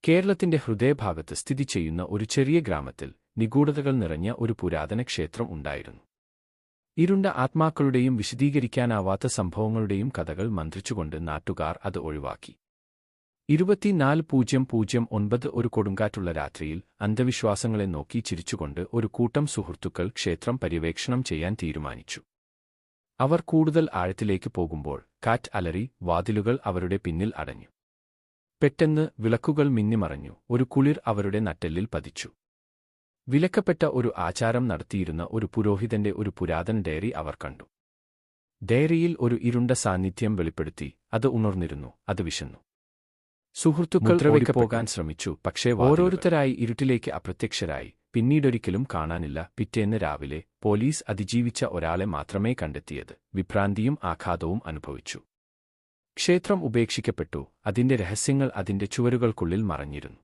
കേരളത്തിന്റെ ഹൃദയഭാഗത്ത് സ്ഥിതി ചെയ്യുന്ന ഒരു ചെറിയ ഗ്രാമത്തിൽ നിഗൂഢതകൾ നിറഞ്ഞ ഒരു പുരാതന ക്ഷേത്രം ഉണ്ടായിരുന്നു. ഇരുണ്ട ആത്മാക്കളുടെയും വിശദീകരിക്കാനാവാത്ത സംഭവങ്ങളുടെയും കഥകൾ മന്ത്രിച്ചുകൊണ്ട് നാട്ടുകാർ അത് ഒഴിവാക്കി. 2409 ഒരു കൊടുങ്കാറ്റുള്ള രാത്രിയിൽ അന്ധവിശ്വാസങ്ങളെ നോക്കി ചിരിച്ചുകൊണ്ട് ഒരു കൂട്ടം സുഹൃത്തുക്കൾ ക്ഷേത്രം പര്യവേക്ഷണം ചെയ്യാൻ തീരുമാനിച്ചു. അവർ കൂടുതൽ ആഴത്തിലേക്ക് പോകുമ്പോൾ കാറ്റ് അലറി, വാതിലുകൾ അവരുടെ പിന്നിൽ അടഞ്ഞു. പെട്ടെന്ന് വിളക്കുകൾ മിന്നിമറഞ്ഞു, ഒരു കുളിർ അവരുടെ നട്ടെല്ലിൽ പതിച്ചു. വിലക്കപ്പെട്ട ഒരു ആചാരം നടത്തിയിരുന്ന ഒരു പുരോഹിതന്റെ ഒരു പുരാതന ഡയറി അവർ കണ്ടു. ഡയറിയിൽ ഒരു ഇരുണ്ട സാന്നിധ്യം വെളിപ്പെടുത്തി. അത് ഉണർന്നിരുന്നു, അത് വിശന്നു. സുഹൃത്തുക്കൾ ഓടിപ്പോകാൻ ശ്രമിച്ചു, പക്ഷേ ഓരോരുത്തരായി ഇരുട്ടിലേക്ക് അപ്രത്യക്ഷരായി. പിന്നീടൊരിക്കലും കാണാനില്ല. പിറ്റേന്ന് രാവിലെ പോലീസ് അതിജീവിച്ച ഒരാളെ മാത്രമേ കണ്ടെത്തിയത്. വിഭ്രാന്തിയും ആഘാതവും അനുഭവിച്ചു. ക്ഷേത്രം ഉപേക്ഷിക്കപ്പെട്ടു. അതിന്റെ രഹസ്യങ്ങൾ അതിന്റെ ചുവരുകൾക്കുള്ളിൽ മറഞ്ഞിരുന്നു.